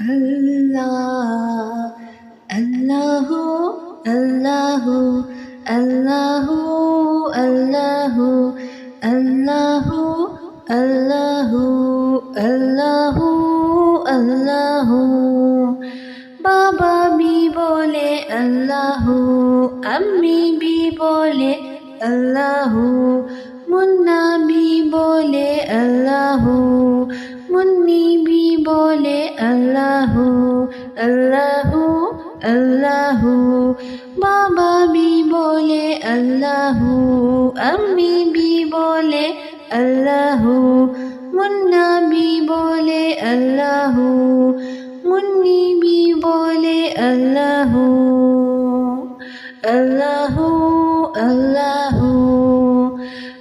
Allah, Allahu, Allahu, Allahu, Allahu, Allahu, Allahu, Allahu, Allahu. بابا بھی بولے اللہ، امی بھی بولے اللہ، منا بھی بولے اللہ، منی بھی بولے اللہ، اللہ، اللہ. بابا بھی بولے اللہ، امی بھی بولے اللہ، منا بھی بولے اللہ، منی بھی بولے اللہ، اللہ، اللہ.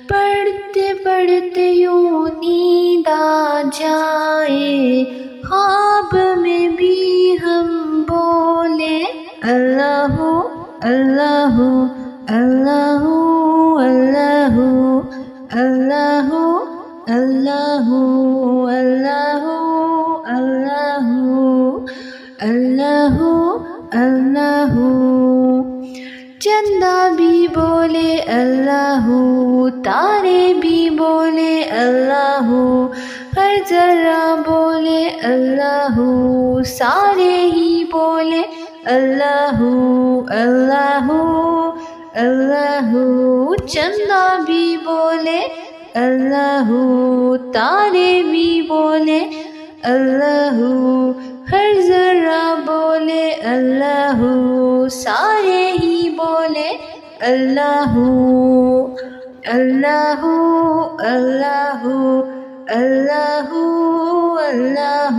پڑھتے پڑھتے یوں نیند آ جائے، خواب میں بھی ہم بولے اللہ، اللہ، اللہ، اللہ، اللہ، اللہ، اللہ، اللہ، اللہ، اللہ. چندہ بھی بولے اللہ، تارے بھی بولے اللہ، ہر ذرہ بولے اللہ، سارے ہی بولے اللہ، اللہ، اللہ. چندہ بھی بولے اللہ، تارے بھی بولے اللہ، ہر ذرہ بولے اللہ، سارے ہی بولے اللہ، اللہ، اللہ، اللہ، اللہ،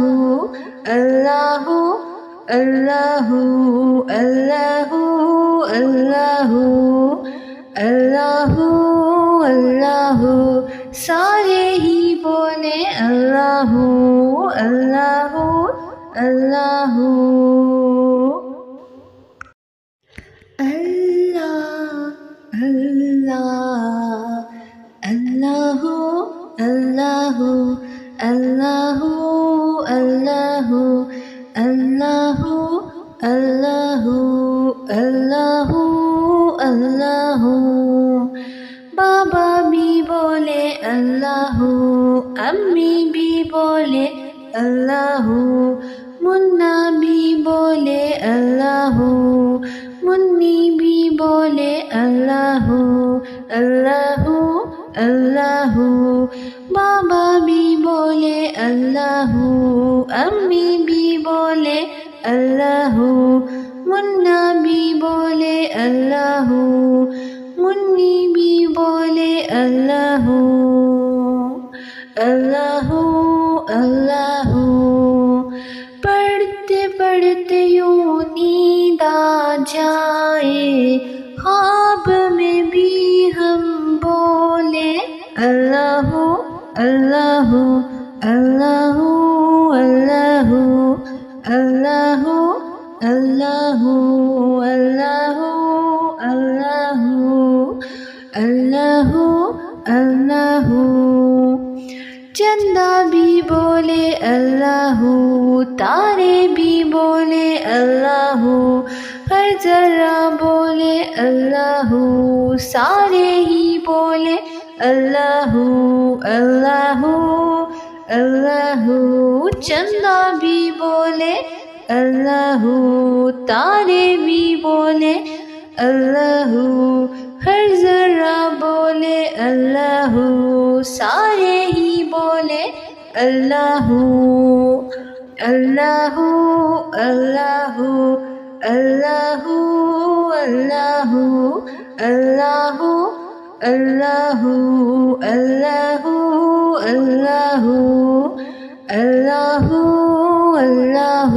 اللہ، اللہ، اللہ، اللہ، اللہ، اللہ. سارے ہی بولے اللہ، اللہ، اللہ. اللہ، اللہ، اللہ، اللہ، اللہ، اللہ، اللہ، اللہ. بابا بھی بولے اللہ، امی بھی بولے اللہ، منا بھی بولے اللہ، منی بھی بولے اللہ، اللہ، اللہ. بابا بھی بولے اللہ، امی بھی بولے اللہ، منا بھی بولے اللہ، منی بھی بولے اللہ، اللہ، اللہ. پڑھتے پڑھتے یوں نیند آ جائے، خواب میں بھی ہم بولے اللہ، اللہ، اللہ، اللہ، اللہ، اللہ، اللہ، اللہ، اللہ، اللہ. چندہ بھی بولے اللہ، تارے بھی بولے اللہ، ہر ذرہ بولے اللہ، سارے ہی بولے اللہ، اللہ، اللہ. چندہ بھی بولے اللہ، تارے بھی بولے اللہ، ہر ذرہ بولے اللہ، سارے ہی بولے اللہ، اللہ، اللہ، اللہ، اللہ، اللہ، اللہ، اللہ، اللہ، اللہ، اللہ.